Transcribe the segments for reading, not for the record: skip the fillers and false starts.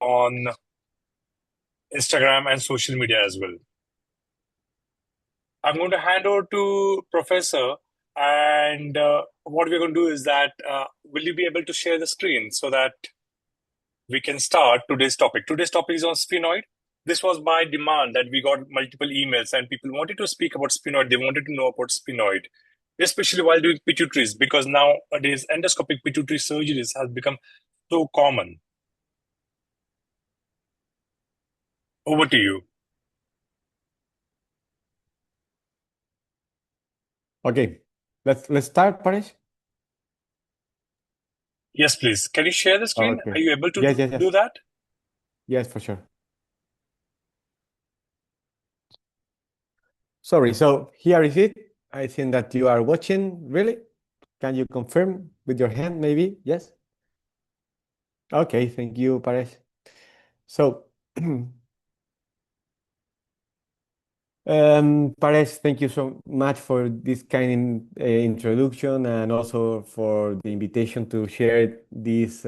on Instagram and social media as well. I'm going to hand over to Professor, and what we're going to do is that will you be able to share the screen so that we can start today's topic? Today's topic is on sphenoid. This was by demand that we got multiple emails and people wanted to speak about sphenoid. They wanted to know about sphenoid, especially while doing pituitaries, because nowadays endoscopic pituitary surgeries has become so common. Over to you. Okay, let's start, Paresh. Yes, please. Can you share the screen? Okay. Are you able to Yes, yes, do yes. that? Yes, for sure. Sorry, so here is it. I think that you are watching, really? Can you confirm with your hand, maybe? Yes? Okay, thank you, Paresh. So, Paresh, thank you so much for this kind introduction and also for the invitation to share this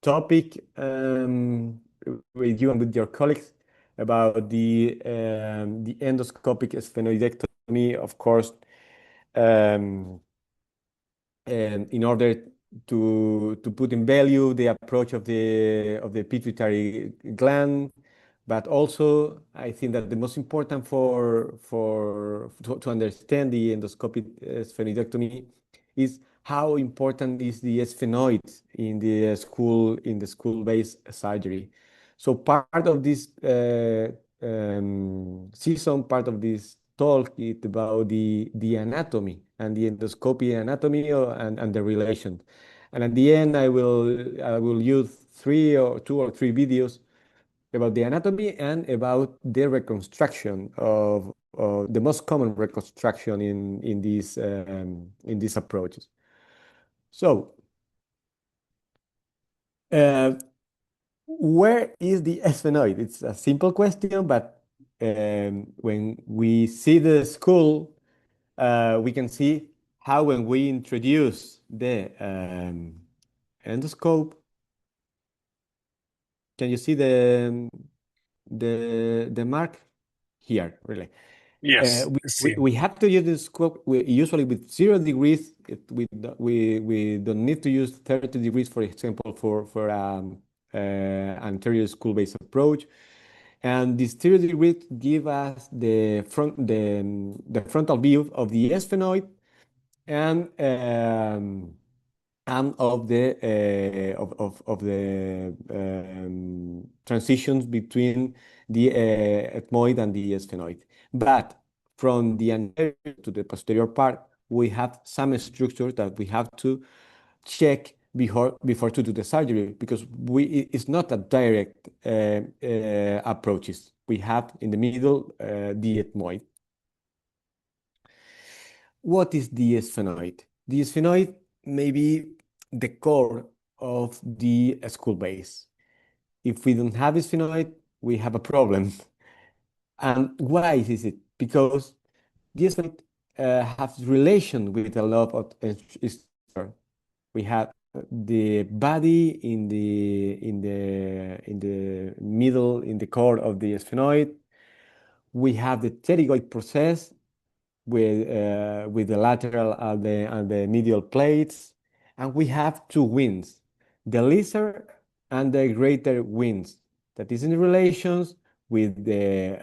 topic with you and with your colleagues about the endoscopic sphenoidectomy, of course, um, and in order to put in value the approach of the pituitary gland, but also I think that the most important to understand the endoscopic sphenoidectomy is how important is the sphenoid in the school-based surgery. So part of this season, part of this talk is about the anatomy and the endoscopy anatomy and the relation. And at the end, I will use two or three videos about the anatomy and about the reconstruction of the most common reconstruction in these approaches. So, uh, where is the sphenoid? It's a simple question, but when we see the skull, we can see how when we introduce the endoscope, can you see the mark here, really? Yes, We have to use the scope usually with 0 degrees. We don't need to use 30 degrees, for example, for anterior skull-based approach. And this 30 degrees give us the frontal view of the sphenoid and of the transitions between the ethmoid and the sphenoid. But from the anterior to the posterior part, we have some structures that we have to check before to do the surgery because it's not a direct approaches. We have in the middle the ethmoid. What is the sphenoid? The sphenoid may be the core of the school base. If we don't have a sphenoid, we have a problem. And why is it? Because the sphenoid has relation with a lot of structure. We have the body in the middle, in the core of the sphenoid. We have the pterygoid process with the lateral and the medial plates, and we have two wings, the lesser and the greater wings, that is in relations with the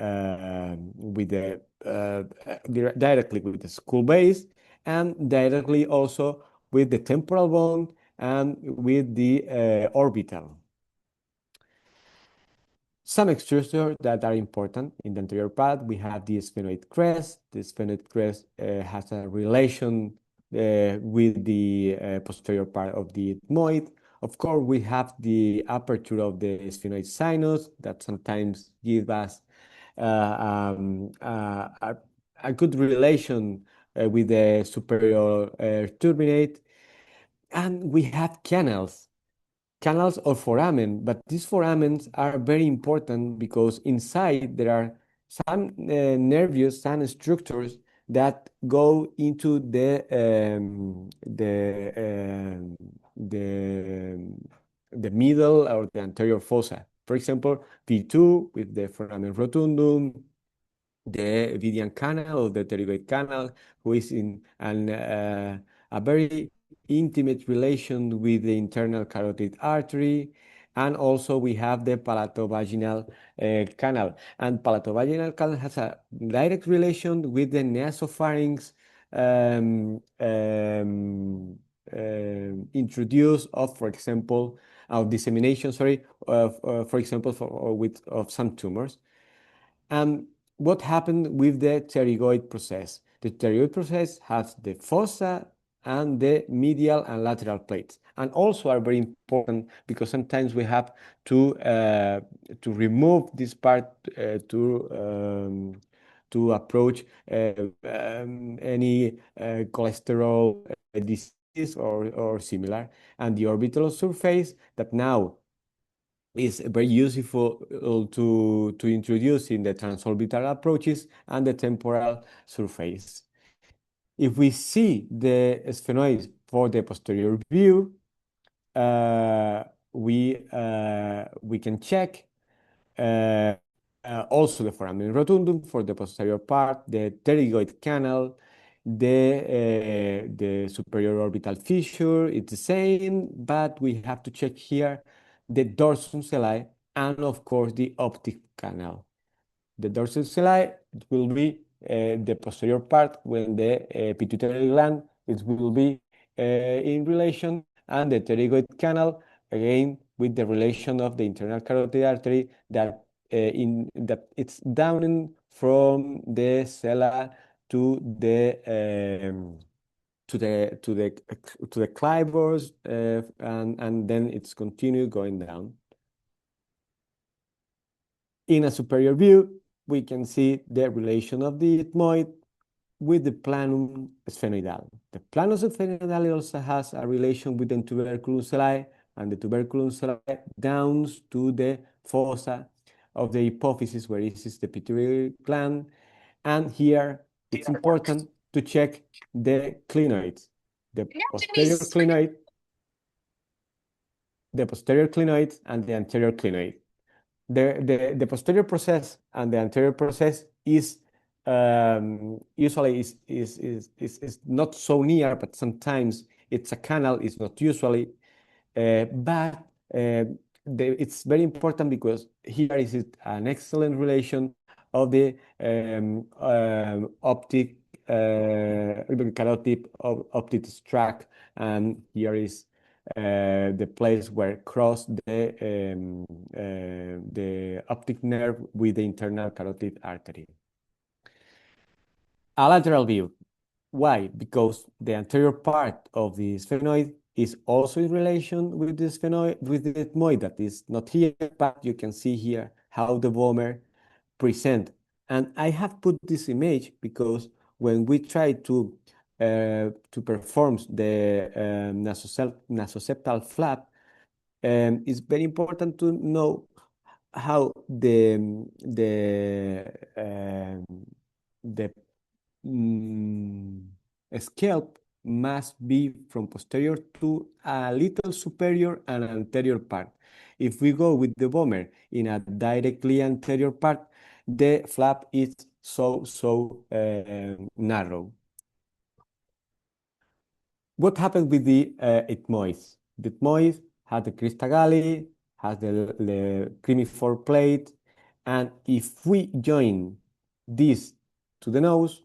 directly with the skull base and directly also with the temporal bone and with the orbital. Some structures that are important in the anterior part, we have the sphenoid crest. The sphenoid crest has a relation with the posterior part of the ethmoid. Of course, we have the aperture of the sphenoid sinus that sometimes give us a good relation with the superior turbinate. And we have canals or foramen, but these foramens are very important because inside there are some nervous, some structures that go into the the middle or the anterior fossa. For example, V2 with the foramen rotundum, the Vidian canal or the pterygoid canal, who is in a very intimate relation with the internal carotid artery. And also we have the palatovaginal canal. And palatovaginal canal has a direct relation with the nasopharynx introduced of, for example, of dissemination, sorry, of, for example, of some tumors. And what happened with the pterygoid process? The pterygoid process has the fossa and the medial and lateral plates, and also are very important because sometimes we have to remove this part to approach any cholesterol disease or similar. And the orbital surface that now is very useful to introduce in the transorbital approaches, and the temporal surface. If we see the sphenoid for the posterior view, we can check also the foramen rotundum for the posterior part, the pterygoid canal, the superior orbital fissure. It's the same, but we have to check here the dorsum sellae and of course the optic canal. The dorsal sellae will be the posterior part when the pituitary gland will be in relation, and the pterygoid canal again with the relation of the internal carotid artery that it's down from the sella to the clivors, and then it's continue going down. In a superior view, we can see the relation of the ethmoid with the planum sphenoidale. The planum sphenoidale also has a relation with the tuberculum sellae, and the tuberculum sellae down to the fossa of the hypophysis, where this is the pituitary gland. And here it's important to check the clinoids, the posterior clinoid, and the anterior clinoid. The posterior process and the anterior process is usually is not so near, but sometimes it's a canal. It's not usually, but it's very important because here is an excellent relation of the optic carotid optic tract, and here is the place where cross the optic nerve with the internal carotid artery. A lateral view. Why? Because the anterior part of the sphenoid is also in relation with the sphenoid, with the ethmoid that is not here, but you can see here how the vomer present. And I have put this image because when we try to perform the nasoseptal flap, it's very important to know how the scalp must be from posterior to a little superior and anterior part. If we go with the vomer in a directly anterior part, the flap is so narrow. What happened with the ethmoids? The ethmoid has the crista galli, has the cremiform plate, and if we join this to the nose,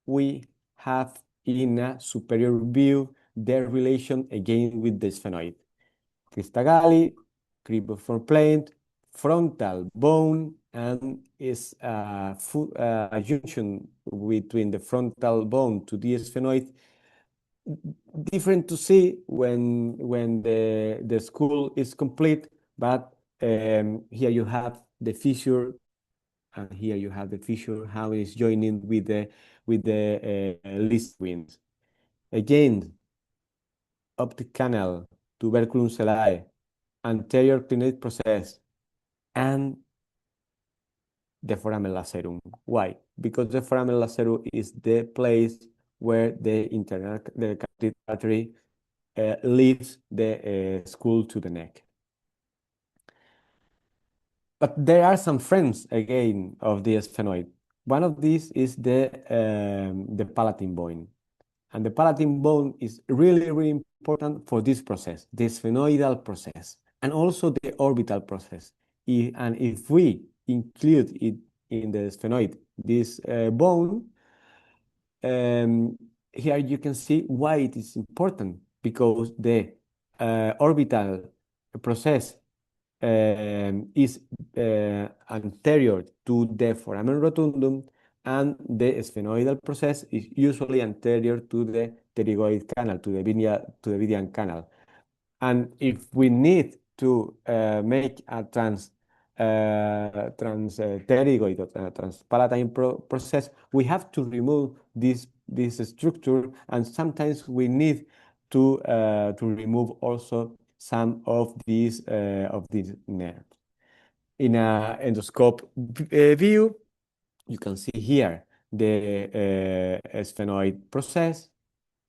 we have in a superior view their relation again with the sphenoid. Crista galli, cremiform plate, frontal bone, and is a junction between the frontal bone to the sphenoid. Different to see when the skull is complete, but here you have the fissure, and here you have the fissure, how it is joining with the list wings. Again, optic canal, tuberculum sellae, anterior clinoid process, and the foramen lacerum. Why? Because the foramen lacerum is the place where the carotid artery leaves the skull to the neck. But there are some friends again of the sphenoid. One of these is the palatine bone. And the palatine bone is really, really important for this process, the sphenoidal process, and also the orbital process. And if we include it in the sphenoid, this bone, um, here you can see why it is important, because the orbital process is anterior to the foramen rotundum, and the sphenoidal process is usually anterior to the pterygoid canal, to the Vidian canal. And if we need to make a pterygoid or transpalatine process, we have to remove this structure, and sometimes we need to remove also some of these nerves. In a endoscope view, you can see here the sphenoid process,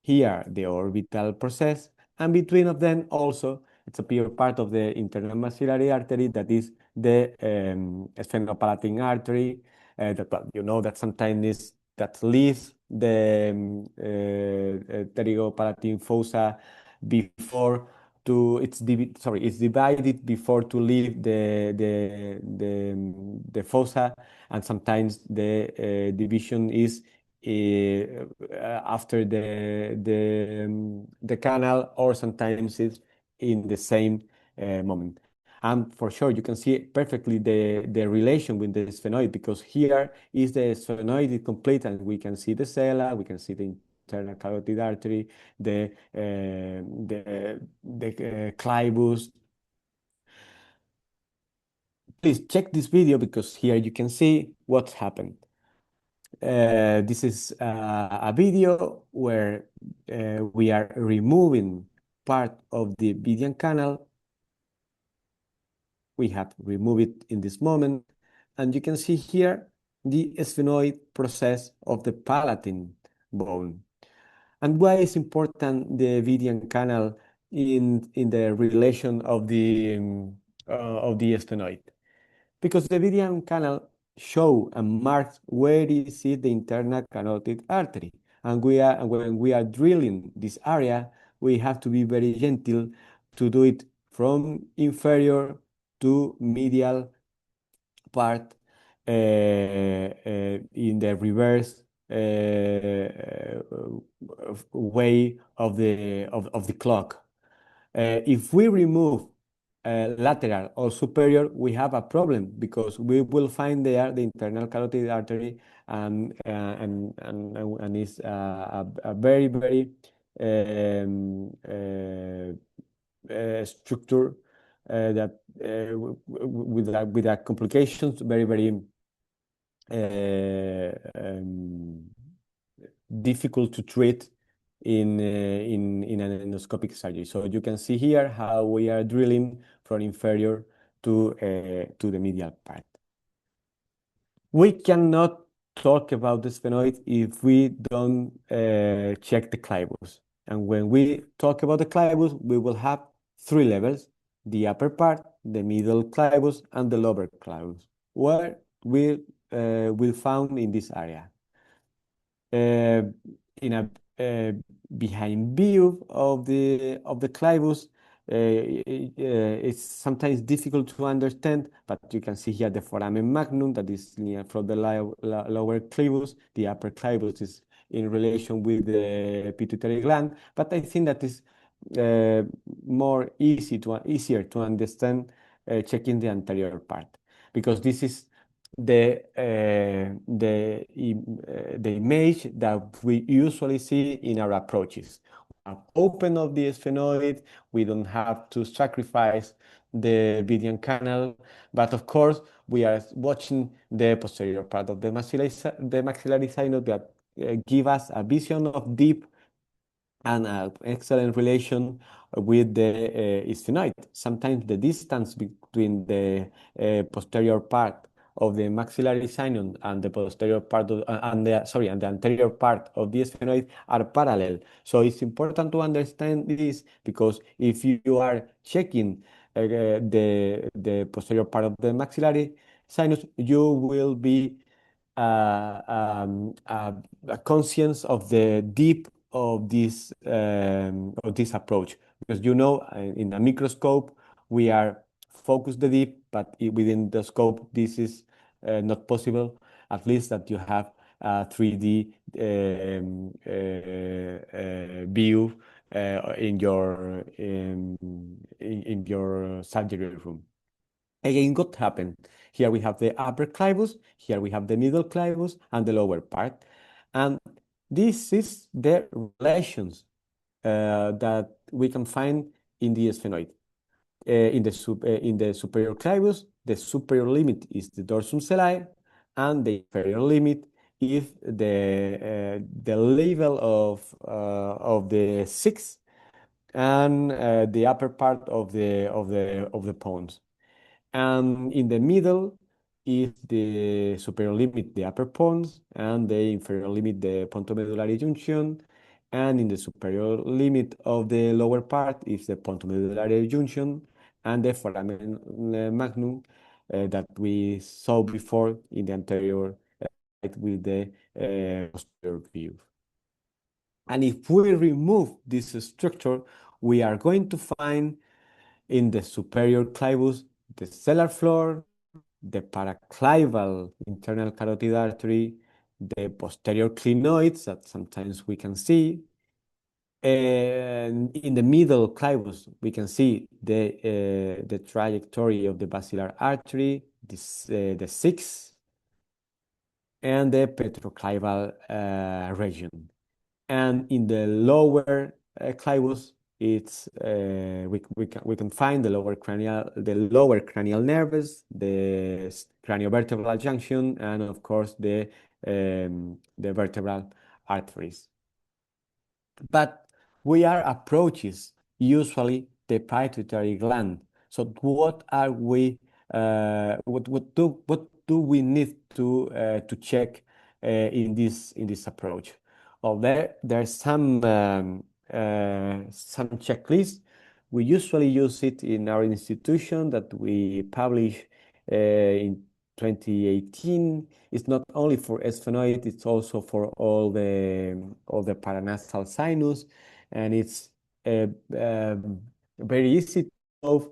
here the orbital process, and between of them also it's a pure part of the internal maxillary artery, that is the sphenopalatine artery, that well, you know that sometimes that leaves the pterygopalatine fossa before to it's divided before to leave the fossa, and sometimes the division is after the canal, or sometimes it's in the same moment. And for sure, you can see perfectly the relation with the sphenoid, because here is the sphenoid is complete, and we can see the sella, we can see the internal carotid artery, the clivus. Please check this video, because here you can see what's happened. This is a video where we are removing part of the Vidian canal. We have removed it in this moment, and you can see here the sphenoid process of the palatine bone. And why is important the Vidian canal in the relation of the sphenoid? Because the Vidian canal show and marks where is it the internal carotid artery. And when we are drilling this area, we have to be very gentle to do it from inferior to medial part in the reverse way of the clock. If we remove lateral or superior, we have a problem, because we will find there the internal carotid artery, and it's a very, very structure that with a complications very, very difficult to treat in an endoscopic surgery. So you can see here how we are drilling from inferior to the medial part. We cannot talk about the sphenoid if we don't check the clivus. And when we talk about the clivus, we will have three levels: the upper part, the middle clivus, and the lower clivus, where we will found in this area. In a behind view of the clivus, it's sometimes difficult to understand, but you can see here the foramen magnum that is near from the lower clivus. The upper clivus is in relation with the pituitary gland, but I think that is more easier to understand checking the anterior part, because this is the image that we usually see in our approaches. Open of the sphenoid, we don't have to sacrifice the Vidian canal, but of course we are watching the posterior part of the maxillary synod that give us a vision of deep and an excellent relation with the sphenoid. Sometimes the distance between the posterior part of the maxillary signon and the posterior part of, and the anterior part of the sphenoid are parallel. So it's important to understand this, because if you are checking the posterior part of the maxillary sinus, you will be conscious of the deep of this approach, because in a microscope we are focused the deep, but within the scope this is not possible. At least that you have a 3D view in your surgery room. Again, what happened? Here we have the upper clivus, here we have the middle clivus, and the lower part. And this is the relations that we can find in the sphenoid. In the superior clivus, the superior limit is the dorsum sellae, and the inferior limit is the level of the sixth and the upper part of the pons. And in the middle is the superior limit, the upper pons, and the inferior limit, the pontomedullary junction. And in the superior limit of the lower part is the pontomedullary junction and the foramen magnum that we saw before in the anterior with the posterior view. And if we remove this structure, we are going to find in the superior clivus the sellar floor, the paraclival internal carotid artery, the posterior clinoids that sometimes we can see. And in the middle clivus, we can see the trajectory of the basilar artery, the sixth, and the petroclival region. And in the lower clivus, we can find the lower cranial nerves, the craniovertebral junction, and of course the vertebral arteries. But we are approaches usually the pituitary gland. So what are we? What do we need to check in this approach? Well, there's some checklist. We usually use it in our institution that we publish in 2018. It's not only for sphenoid, it's also for all the paranasal sinus, and it's very easy to solve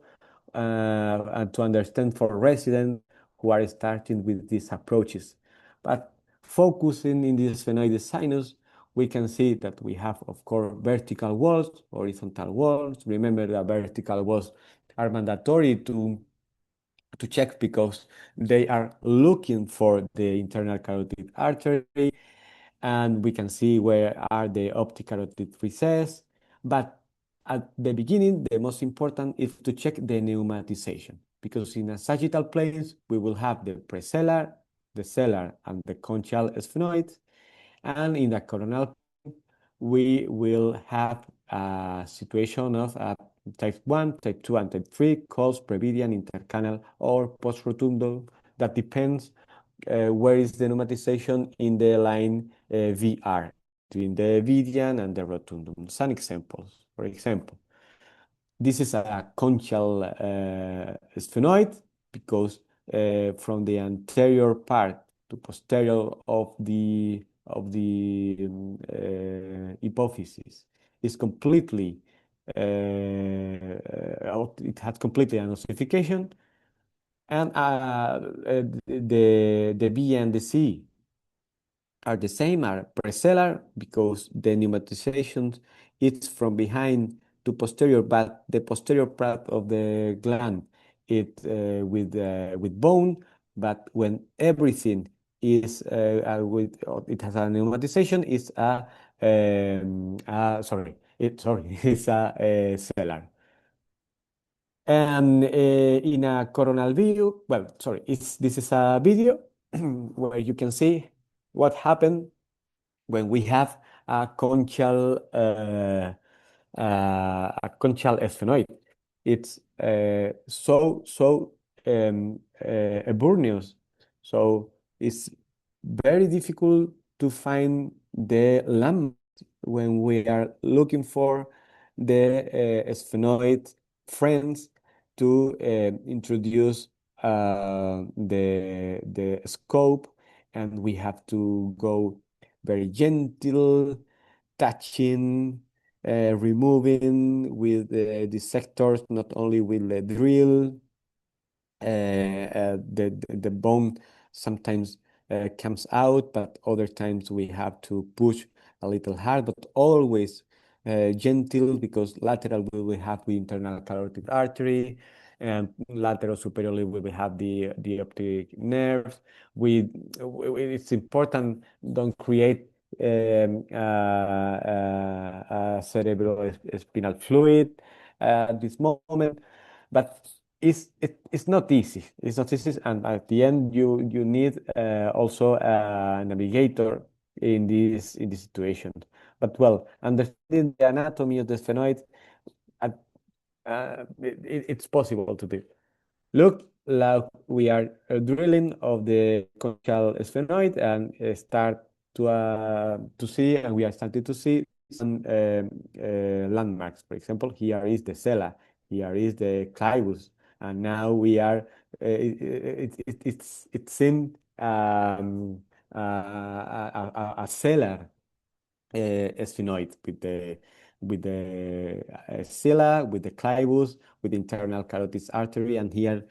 and to understand for residents who are starting with these approaches. But focusing in the sphenoid sinus, we can see that we have, of course, vertical walls, horizontal walls. Remember that vertical walls are mandatory to check because they are looking for the internal carotid artery, and we can see where are the optic carotid recesses. But at the beginning, the most important is to check the pneumatization, because in a sagittal planes, we will have the presellar, the sellar, and the conchal sphenoids, and in the coronal we will have a situation of type 1, type 2, and type 3, called previdian, intercanal, or post-rotundal. That depends where is the pneumatization in the line VR, between the vidian and the rotundum. Some examples. For example, this is a conchal sphenoid because from the anterior part to posterior of the hypophysis is completely it has completely an ossification, and the B and the C are the same, are presellar, because the pneumatization it's from behind to posterior, but the posterior part of the gland it with bone. But when everything is with it has a pneumatization, it's it's a cellar. And in a coronal view, well, sorry, this is a video where you can see what happened when we have a conchal sphenoid. It's so eburneous, so it's very difficult to find the landmarks when we are looking for the sphenoid friends. to introduce the scope, and we have to go very gentle, touching, removing with the sectors, not only with the drill. The bone sometimes comes out, but other times we have to push a little hard, but always gentle, because lateral we will have the internal carotid artery, and lateral superiorly we will have the optic nerves. It's important, don't create cerebral spinal fluid at this moment, but it's not easy. It's not easy, and at the end you need also a navigator in this situation. But well, understanding the anatomy of the sphenoid, at, it's possible to do. Look, like we are drilling of the conchal sphenoid, and start to see, and we are starting to see some landmarks. For example, here is the sella, here is the clivus, and now we are. It seemed a cellar sphenoid with the sella, with the clivus, with the internal carotid artery, and here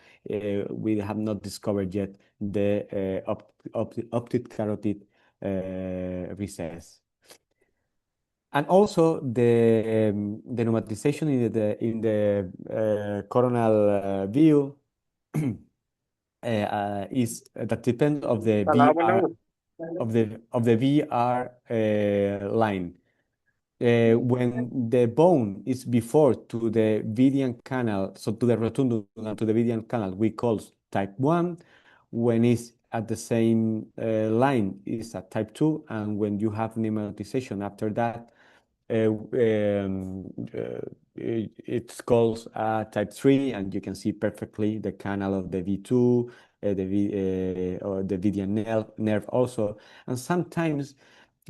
we have not discovered yet the optic carotid recess. And also the pneumatization in the coronal view is that depends of the VR of the VR line. When the bone is before to the Vidian canal, so to the rotundum and to the Vidian canal, we call type 1. When it's at the same line, it's a type 2. And when you have pneumatization after that, it's called type 3, and you can see perfectly the canal of the V2, or the Vidian nerve also. And sometimes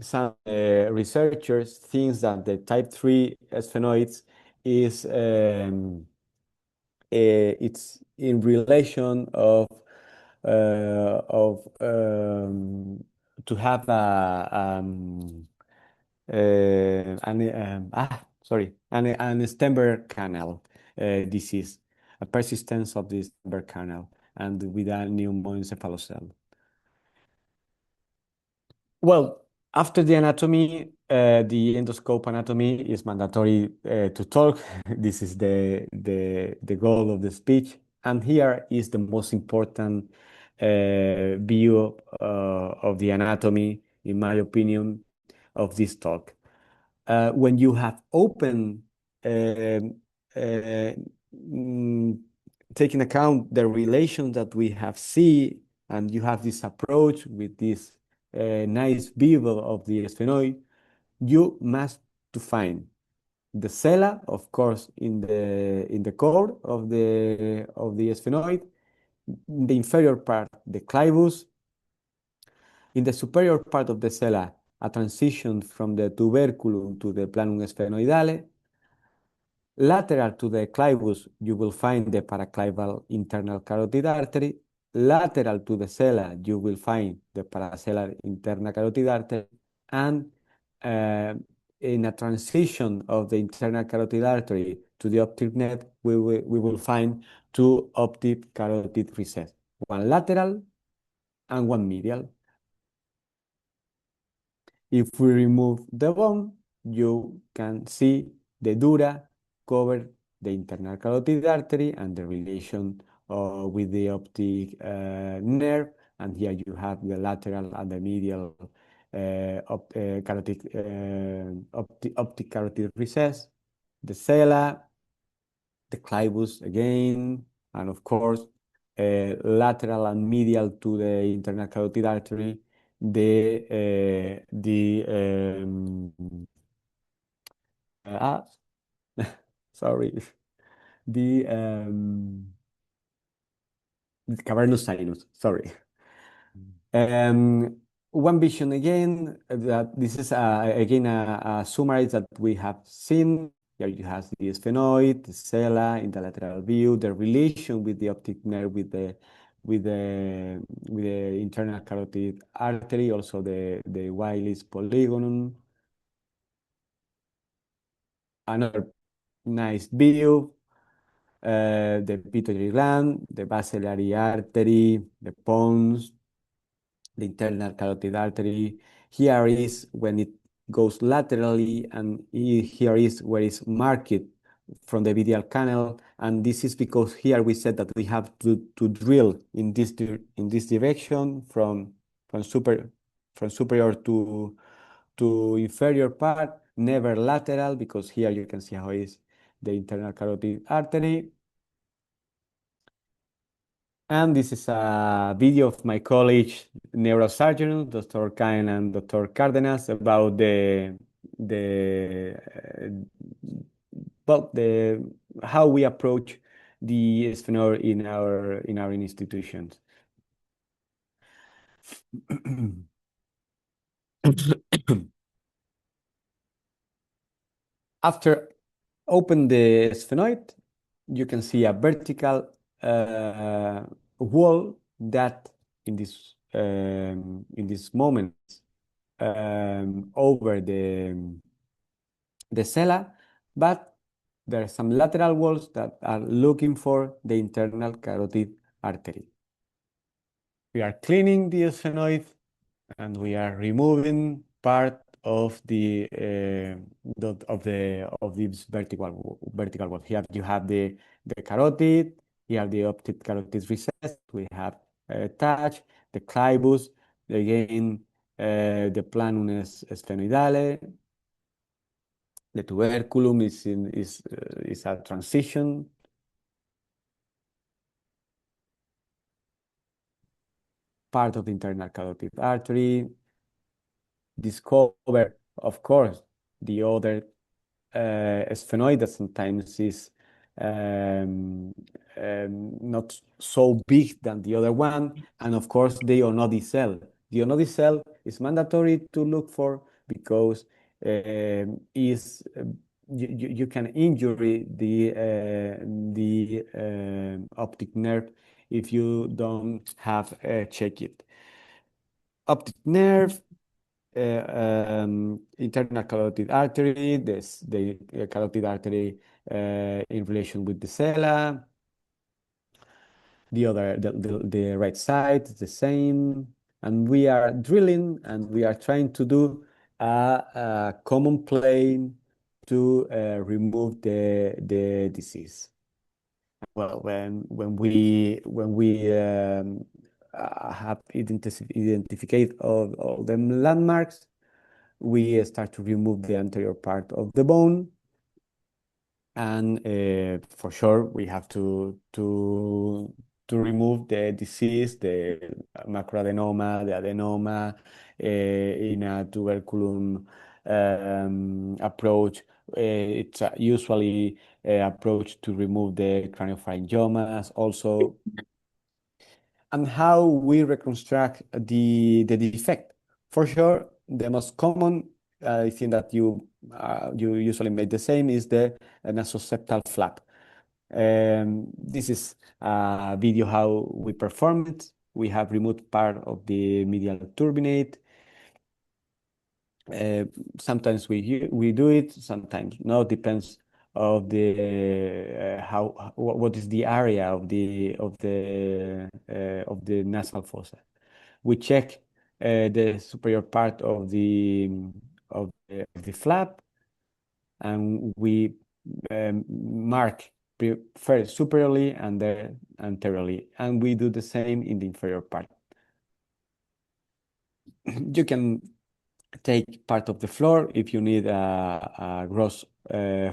some researchers think that the type 3 sphenoids is it's in relation of to have an Stenberg canal disease, a persistence of this Stenberg canal, and with a pneumoencephalocele. Well, after the anatomy, the endoscope anatomy is mandatory to talk. This is the goal of the speech. And here is the most important view of the anatomy, in my opinion, of this talk. When you have open, uh, mm, taking account the relation that we have seen, and you have this approach with this nice view of the sphenoid, you must to find the sella, of course, in the core of the sphenoid, in the inferior part, the clivus, in the superior part of the sella, a transition from the tuberculum to the planum sphenoidale. Lateral to the clivus, you will find the paraclival internal carotid artery. Lateral to the sella, you will find the paracellar internal carotid artery. And in a transition of the internal carotid artery to the optic nerve, we will find two optic carotid recesses, one lateral and one medial. If we remove the bone, you can see the dura cover the internal carotid artery and the relation with the optic nerve. And here you have the lateral and the medial optic carotid recess, the sella, the clivus again, and of course, lateral and medial to the internal carotid artery, the uh, sorry, the cavernous sinus. Sorry. One vision again, that this is again a summary that we have seen. Here you have the sphenoid, the sella in the lateral view, the relation with the optic nerve with the internal carotid artery, also the Wiley's polygonum. Another nice view, the pituitary gland, the basilar artery, the pons, the internal carotid artery. Here is when it goes laterally, and here is where it's marked from the medial canal. And this is because here we said that we have to drill in this direction from superior to inferior part, never lateral, because here you can see how is the internal carotid artery. And this is a video of my college neurosurgeon, Dr. Cain and Dr. Cardenas, about the well the how we approach the sphenoid in our institutions. After open the sphenoid, you can see a vertical wall that in this moment over the sella, but there are some lateral walls that are looking for the internal carotid artery. We are cleaning the sphenoid and we are removing part of this vertical wall. Here you have the carotid. Here the optic carotid recess. We have touch the clivus, again the planus sphenoidale. The tuberculum is a transition. Part of the internal carotid artery. Discover, of course, the other sphenoid that sometimes is not so big than the other one, and of course the Onodi cell. The Onodi cell is mandatory to look for because you can injure the optic nerve if you don't have checked it. Optic nerve, internal carotid artery, the carotid artery in relation with the sella. The right side is the same, and we are drilling and we are trying to do a common plane to remove the disease. Well, when we have identified all the landmarks, we start to remove the anterior part of the bone, and for sure we have to remove the disease, the macroadenoma, the adenoma, in a tuberculum approach. It's usually approach to remove the craniopharyngiomas also, and how we reconstruct the defect. For sure, the most common, I think that you usually make the same, is the nasoseptal flap. This is a video how we perform it. We have removed part of the medial turbinate. Sometimes we do it, sometimes no. Depends of the what is the area of the nasal fossa. We check the superior part of the flap, and we mark first superiorly and then anteriorly, and we do the same in the inferior part. You can take part of the floor if you need a gross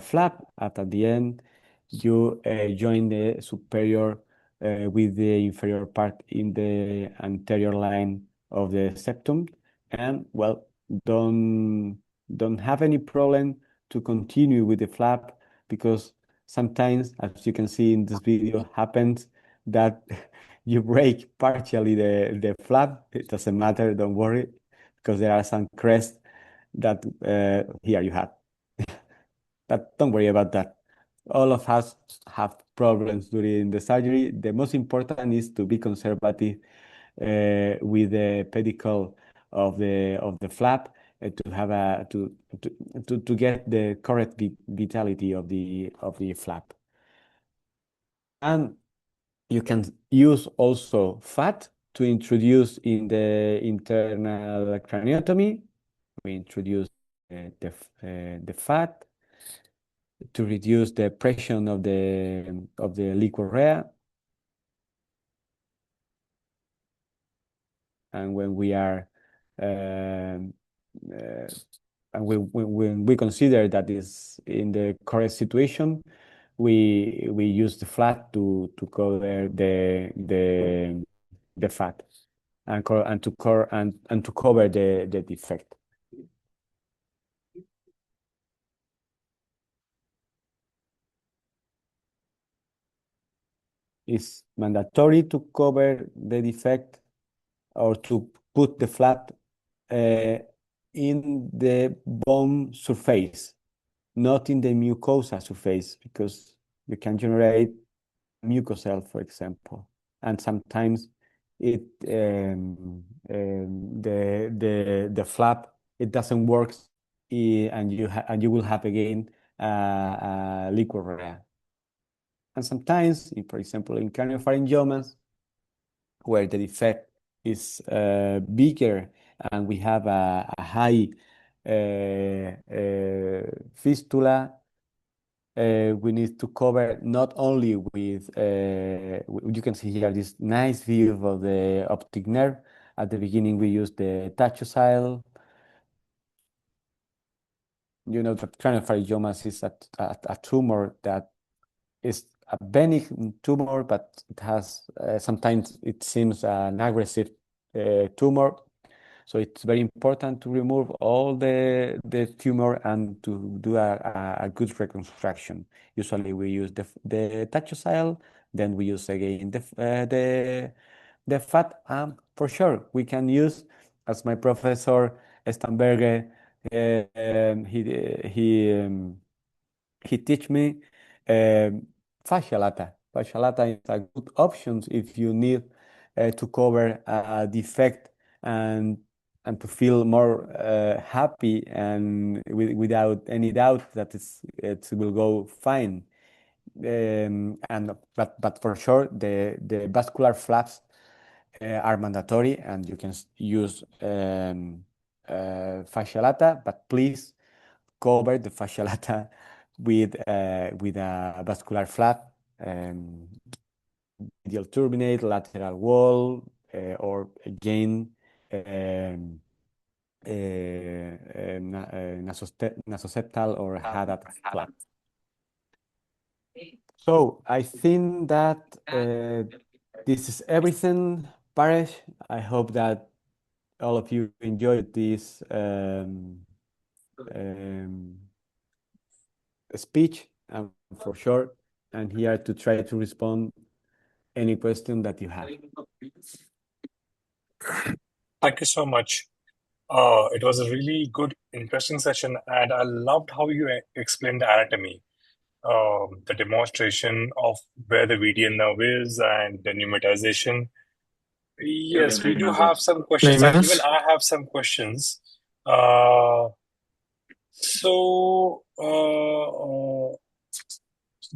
flap. At the end, you join the superior with the inferior part in the anterior line of the septum, and well, don't have any problem to continue with the flap, because sometimes, as you can see in this video, happens that you break partially the flap. It doesn't matter, don't worry, because there are some crests that here you have. But don't worry about that. All of us have problems during the surgery. The most important is to be conservative with the pedicle of the flap to have a to get the correct vitality of the flap. And you can use also fat to introduce in the internal craniotomy. We introduce the fat to reduce the pressure of the liquid rhea. And when we are um, uh, and when we consider that is in the correct situation, we use the flat to cover the fat and to cover the defect. It's mandatory to cover the defect or to put the flap in the bone surface, not in the mucosa surface, because you can generate mucocell, for example, and sometimes the flap it doesn't work, and you will have again liquid rhea. And sometimes, for example, in craniopharyngiomas, where the defect is bigger and we have a high fistula, we need to cover not only with, you can see here this nice view of the optic nerve. At the beginning, we use the tachocyle. You know that craniopharyngiomas is a tumor that is a benign tumor, but it has sometimes it seems an aggressive tumor. So it's very important to remove all the tumor and to do a good reconstruction. Usually we use the tachocyle, then we use again the fat. For sure, we can use, as my professor Stamberger, he teach me fascia lata. Fascia lata is a good option if you need to cover a defect and to feel more happy and without any doubt that it will go fine. But for sure the vascular flaps are mandatory, and you can use fascia lata, but please cover the fascia lata with a vascular flap, medial turbinate, lateral wall, or again nasoseptal or Haddad flap. So I think that this is everything, Paresh. I hope that all of you enjoyed this speech, and for sure, I'm here to try to respond any question that you have. Thank you so much. It was a really good, interesting session, and I loved how you explained the anatomy, the demonstration of where the median nerve is, and the pneumatization. Yes, we do have some questions, and even I have some questions. Uh,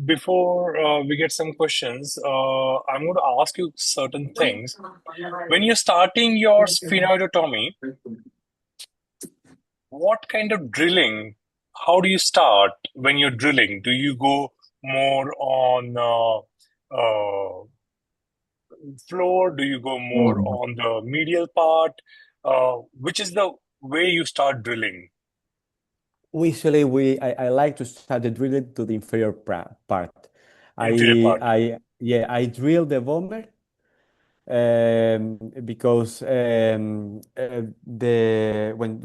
before we get some questions, I'm going to ask you certain things. When you're starting your sphenoidotomy, what kind of drilling? How do you start when you're drilling? Do you go more on floor? Do you go more on the medial part? Which is the way you start drilling? Usually, I like to start the drilling to the inferior part. Inferior part. I drill the vomer because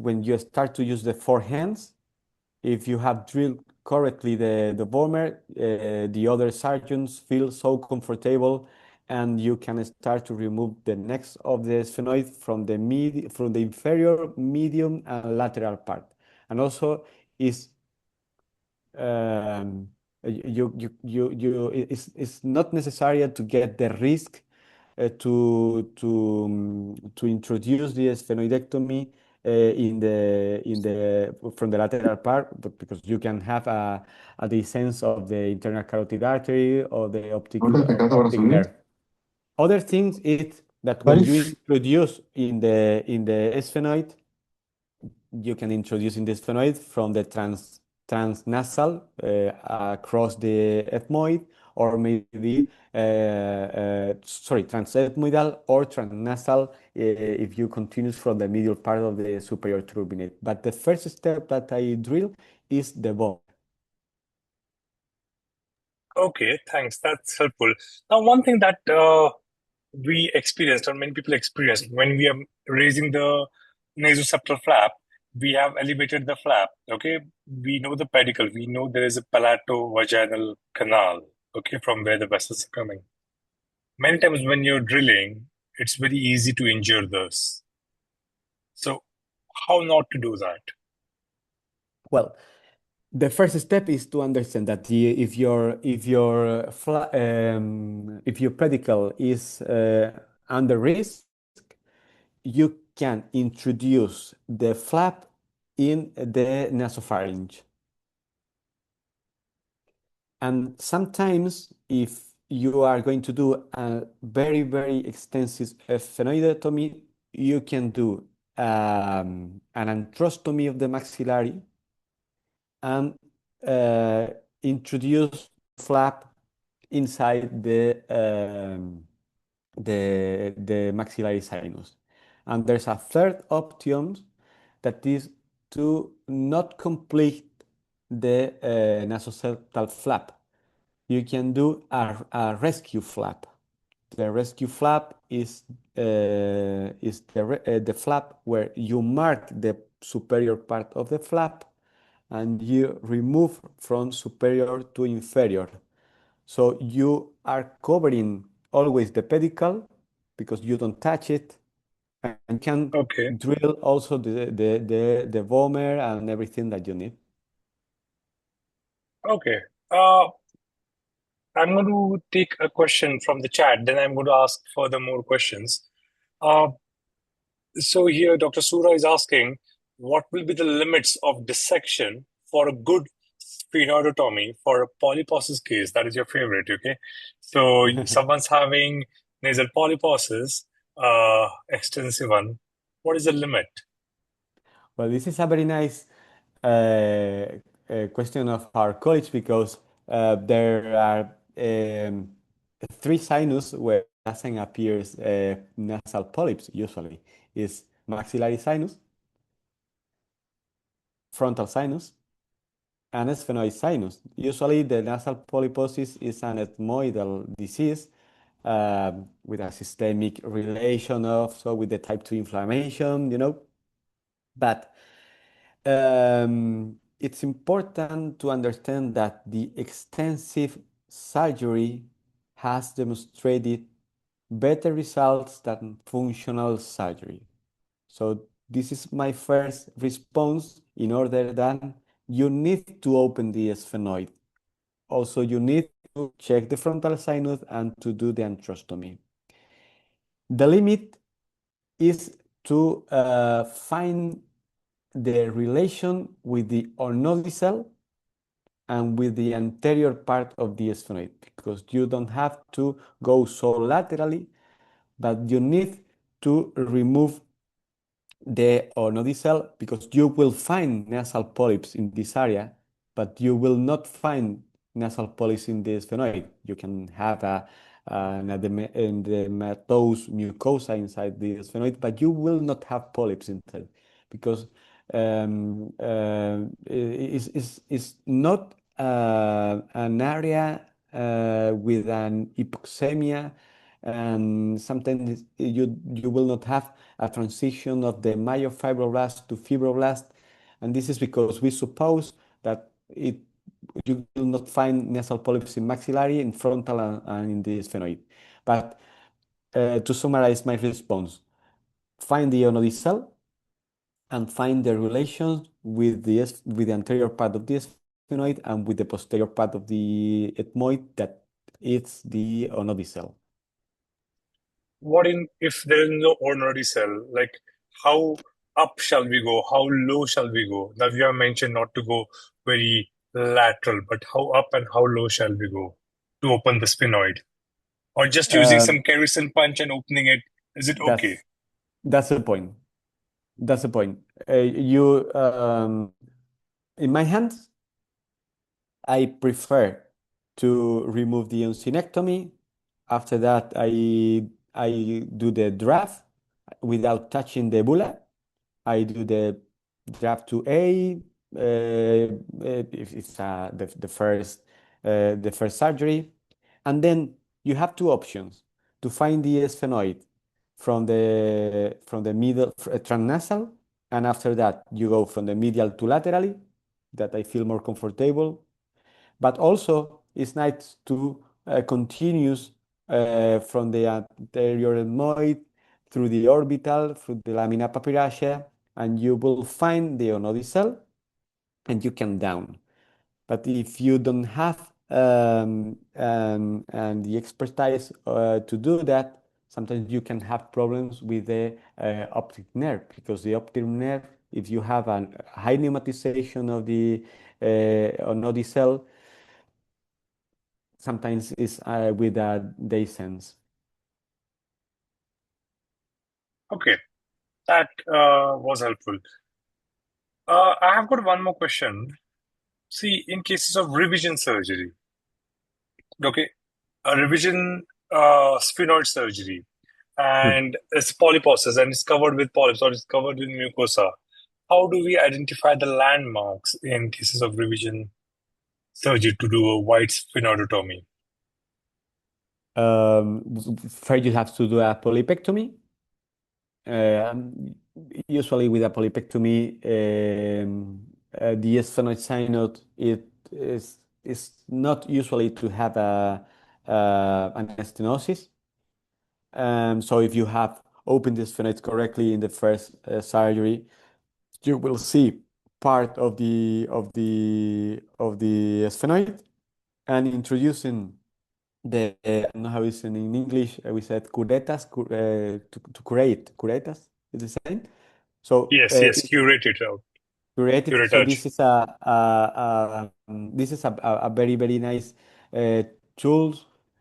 when you start to use the four hands, if you have drilled correctly the vomer, the other surgeons feel so comfortable, and you can start to remove the necks of the sphenoid from the inferior, medium, and lateral part. And also is um, it's not necessary to get the risk to introduce the sphenoidectomy from the lateral part, but because you can have a descent of the internal carotid artery or the optic nerve. Other things is that when you Paresh, introduce in the sphenoid, you can introduce in the sphenoid from the transnasal across the ethmoid, or maybe transethmoidal or transnasal if you continue from the middle part of the superior turbinate. But the first step that I drill is the bone. Okay, thanks. That's helpful. Now, one thing that we experienced, or many people experienced, when we are raising the nasoseptal flap, we have elevated the flap. Okay, we know the pedicle. We know there is a palato-vaginal canal. Okay, from where the vessels are coming. Many times when you're drilling, it's very easy to injure this. So, how not to do that? Well, the first step is to understand that if your pedicle is under risk, you can introduce the flap in the nasopharynx. And sometimes, if you are going to do a very, very extensive sphenoidotomy, you can do an antrostomy of the maxillary and uh, introduce flap inside the maxillary sinus. And there's a third option that is to not complete the nasoseptal flap. You can do a rescue flap. The rescue flap is the flap where you mark the superior part of the flap and you remove from superior to inferior. So you are covering always the pedicle because you don't touch it, and can Okay, drill also the vomer and everything that you need. okay. I'm going to take a question from the chat, then I'm going to ask further more questions. Uh, so here, Dr. Sura is asking, what will be the limits of dissection for a good sphenoidotomy for a polyposis case? That is your favorite, okay? So someone's having nasal polyposis, extensive one. What is the limit? Well, this is a very nice question of our college, because there are three sinus where doesn't appears nasal polyps usually. Is maxillary sinus, frontal sinus, and sphenoid sinus. Usually the nasal polyposis is an ethmoidal disease with a systemic relation of, so with the type 2 inflammation, But it's important to understand that the extensive surgery has demonstrated better results than functional surgery. So this is my first response. In order that you need to open the sphenoid. Also, you need to check the frontal sinus and to do the antrostomy. The limit is to find the relation with the ornodicel and with the anterior part of the sphenoid, because you don't have to go so laterally, but you need to remove the ornodicel, because you will find nasal polyps in this area, but you will not find nasal polyps in the sphenoid. You can have an edematous mucosa inside the sphenoid, but you will not have polyps inside, because it's not an area with an hypoxemia, and sometimes you will not have a transition of the myofibroblast to fibroblast, and this is because we suppose that you will not find nasal polyps in maxillary, in frontal, and in the sphenoid. But to summarize my response, find the onodicel and find the relation with the anterior part of the sphenoid and with the posterior part of the ethmoid that is the onodicel. What in if there is no ordinary cell? Like how up shall we go? How low shall we go? Now you have mentioned not to go very lateral, but how up and how low shall we go to open the sphenoid? Or just using Uh, some kerosene punch and opening it, is it okay? that's that's the point. That's the point. You in my hands, I prefer to remove the uncinectomy. After that, I do the draft without touching the bulla. I do the draft to A if it's the first surgery, and then you have two options to find the sphenoid from the middle transnasal, and after that you go from the medial to laterally. That I feel more comfortable, but also it's nice to continues from the anterior ethmoid through the orbital, through the lamina papyracea, and you will find the onodicel and you can down. But if you don't have and the expertise to do that, sometimes you can have problems with the optic nerve because the optic nerve, if you have a high pneumatization of the onodicel, sometimes is with a day sense. Okay, that was helpful. I have got one more question. See, in cases of revision surgery, okay, a revision sphenoid surgery, Hmm. and it's polyposis and it's covered with polyps or it's covered with mucosa. How do we identify the landmarks in cases of revision surgery to do a wide sphenoidotomy? First, you have to do a polypectomy. Um, Usually, with a polypectomy, the sphenoid synod is not usually to have an stenosis. So, if you have opened the sphenoid correctly in the first surgery, you will see part of the sphenoid, and introducing the I don't know how it's in English. We said curetas to curate curetas is the same. So Yes, yes, it's curate it out, curated. So curettage. this is a very very nice uh, tool,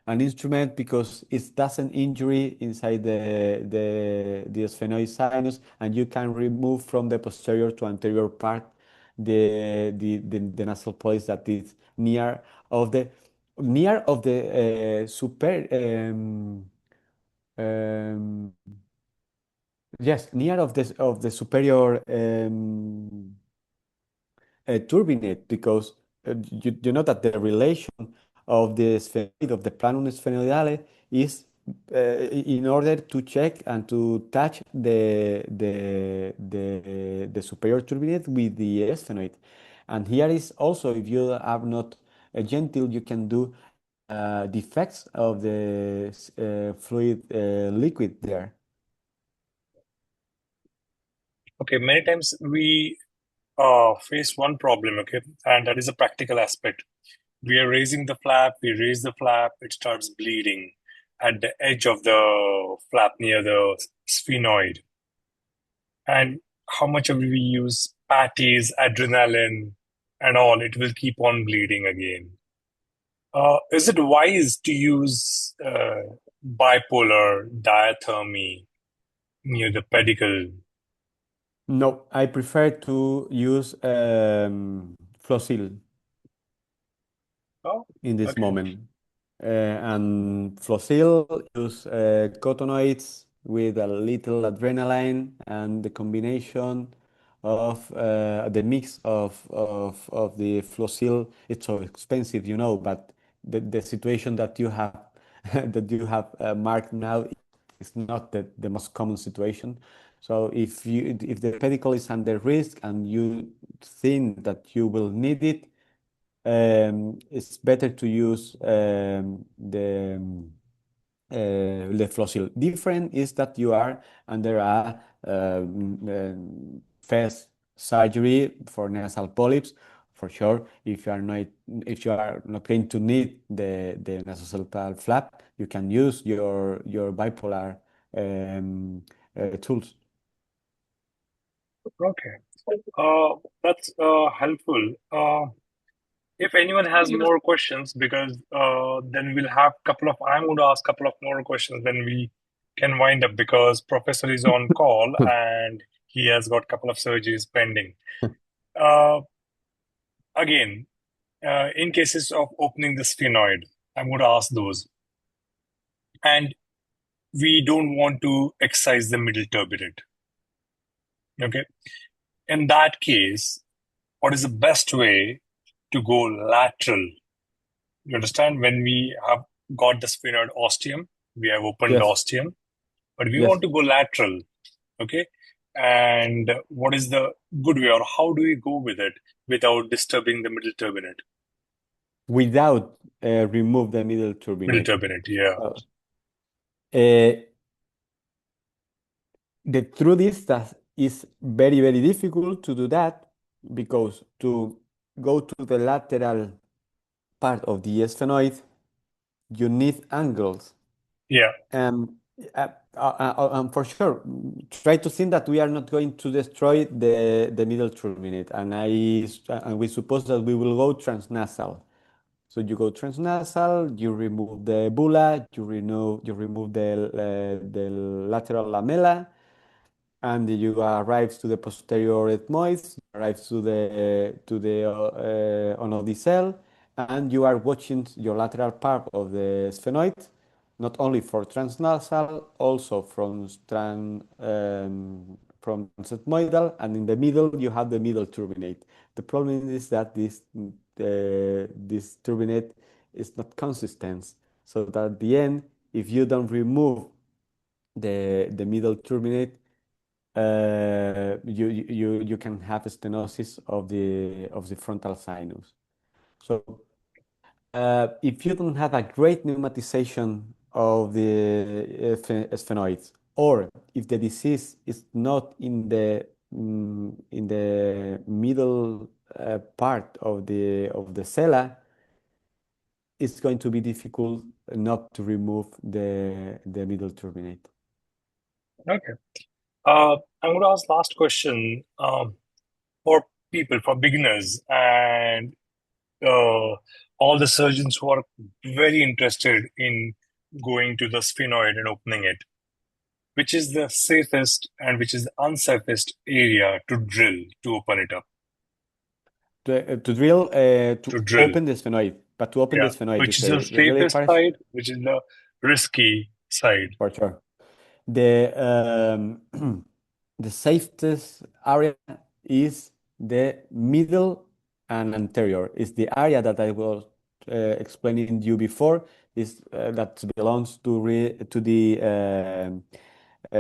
an instrument because it doesn't injury inside the sphenoid sinus, and you can remove from the posterior to anterior part the nasal polyps that is of the near of the super um, yes, near of the superior turbinate because you know that the relation of the sphenoid of the planum sphenoidale is in order to check and to touch the superior turbinate with the sphenoid. And here is also, if you are not gentle, you can do defects of the fluid liquid there. Okay, many times we face one problem, okay, and that is a practical aspect. We are raising the flap, we raise the flap, it starts bleeding at the edge of the flap near the sphenoid. And how much of we use patties, adrenaline, and all, it will keep on bleeding again. Is it wise to use bipolar diathermy near the pedicle? No, I prefer to use Flossil Oh, in this okay. moment. And Flossil use cotonoids with a little adrenaline and the combination of the mix of the Flossil. It's so expensive, you know, but the situation that you have that you have marked now is not the most common situation. So if the pedicle is under risk and you think that you will need it, it's better to use the fossil. Different is that you are under a first surgery for nasal polyps, for sure, if you are not going to need the nasosegmental flap, you can use your bipolar tools. Okay. That's helpful. If anyone has more questions, because then we'll have couple of. I'm going to ask couple of more questions, then we can wind up because professor is on call and he has got couple of surgeries pending. Uh, Again, in cases of opening the sphenoid, I'm going to ask those, and we don't want to excise the middle turbinate. Okay, in that case, what is the best way to go lateral? You understand, when we have got the sphenoid ostium, we have opened the Yes, ostium, but we yes. want to go lateral. Okay. And what is the good way, or how do we go with it without disturbing the middle turbinate? Without remove the middle Middle turbinate. turbinate, yeah. Uh, uh, the truth is that it's very, very difficult to do that because to go to the lateral part of the sphenoid, you need angles. Yeah. Um, for sure, try to think that we are not going to destroy the middle turbinate, and we suppose that we will go transnasal. So you go transnasal, you remove the bulla, you remove the lateral lamella, and you arrive to the posterior ethmoids, you arrive to the onodicell, and you are watching your lateral part of the sphenoid, not only for transnasal, also from ethmoidal, and in the middle you have the middle turbinate. The problem is that this turbinate is not consistent, so that at the end, if you don't remove the middle turbinate, you can have stenosis of the frontal sinus. So if you don't have a great pneumatization of the sphenoids, or if the disease is not in the middle part of the sella, it's going to be difficult not to remove the middle turbinate. Okay. I'm going to ask last question for people, for beginners, and all the surgeons who are very interested in going to the sphenoid and opening it. Which is the safest and which is the unsafest area to drill to open it up? To drill, to To drill, open the sphenoid, but to open the yeah. sphenoid, you Which is the say, really, safest Paresh? side, which is the risky side. For sure. The the safest area is the middle and anterior. Is the area that I was explaining to you before. Is that belongs to the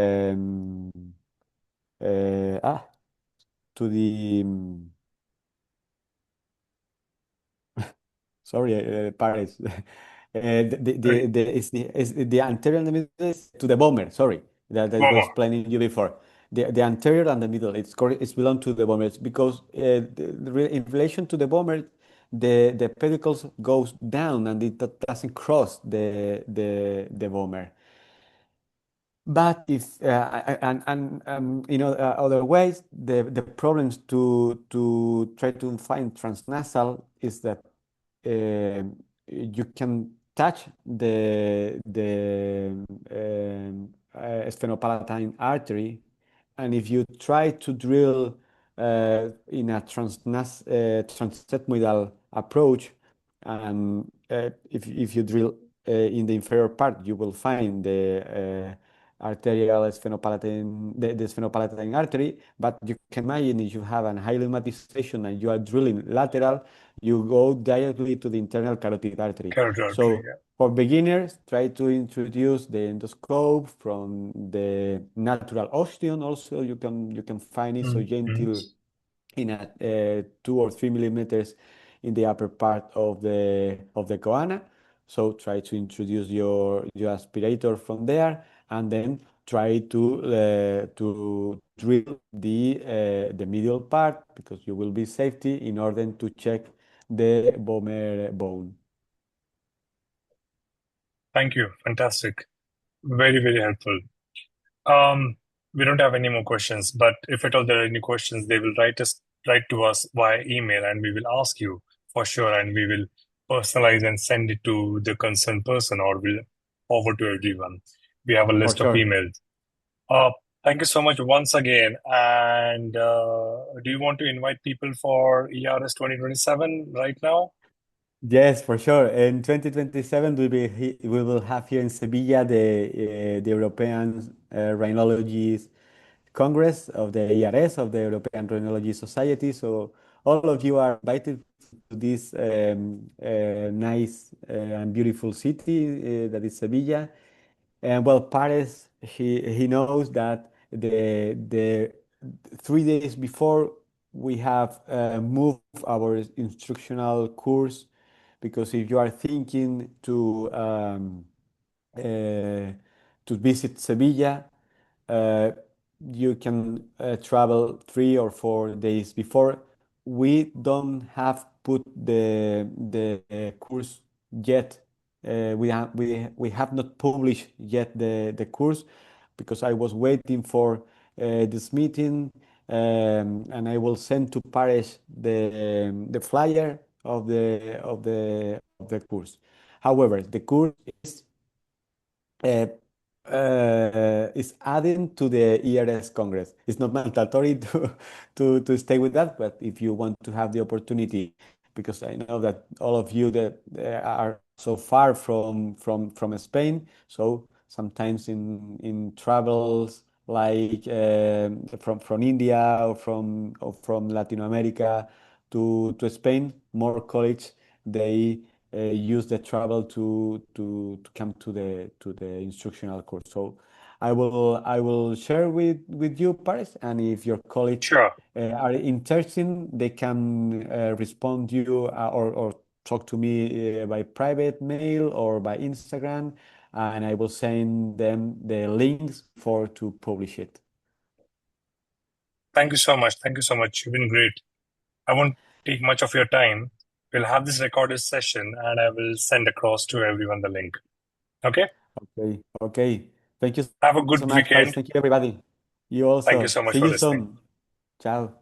um, uh, ah to the sorry, Paris. Right? The anterior and the middle is to the bomber. Sorry, that I was Mama, explaining you before. The anterior and the middle, it's belong to the bomber. It's because in relation to the bomber, the pedicles goes down and doesn't cross the bomber. But if and other ways, the problems to try to find transnasal is that you can touch the sphenopalatine artery, and if you try to drill in a transethmoidal approach, and if you drill in the inferior part, you will find arterial the sphenopalatine artery. But you can imagine if you have a high rheumatization and you are drilling lateral, you go directly to the internal carotid artery. carotid artery, So yeah. for beginners, try to introduce the endoscope from the natural ostium. Also, you can find it so Mm-hmm. gentle in a 2 or 3 millimeters in the upper part of the coana. So try to introduce your aspirator from there, and then try to drill the middle part because you will be safety in order to check the bone. Thank you. Fantastic. Very, very helpful. Um, we don't have any more questions, but if at all there are any questions, they will write to us via email, and we will ask you for sure, and we will personalize and send it to the concerned person, or we'll forward to everyone. We have a For list of sure. emails. Thank you so much once again. And do you want to invite people for ERS 2027 right now? Yes, for sure. In 2027, we will have here in Sevilla the European Rhinology Congress of the ERS, of the European Rhinology Society. So all of you are invited to this nice and beautiful city that is Sevilla. And well, Paresh, he knows that the 3 days before we have moved our instructional course, because if you are thinking uh, to visit Sevilla, uh, you can travel 3 or 4 days before. We don't have put the course yet. We have not published yet the course because I was waiting for this meeting, and I will send to Paris the flyer of the course. However, the course uh, is adding to the ERS Congress. It's not mandatory to stay with that, but if you want to have the opportunity, because I know that all of you that are so far from Spain, so sometimes in travels like from India or from Latin America to Spain, more colleagues they use the travel to come to the instructional course. So I will share with you, Paris, and if your colleagues Sure. are interested, they can respond you or talk to me by private mail or by Instagram, and I will send them the links for to publish it. Thank you so much. Thank you so much. You've been great. I won't take much of your time. We'll have this recorded session and I will send across to everyone the link. Okay? Okay, okay. Thank you Have a so good much, Paris. weekend. Thank you, everybody. You Thank you also. so much See for you listening. soon. Ciao.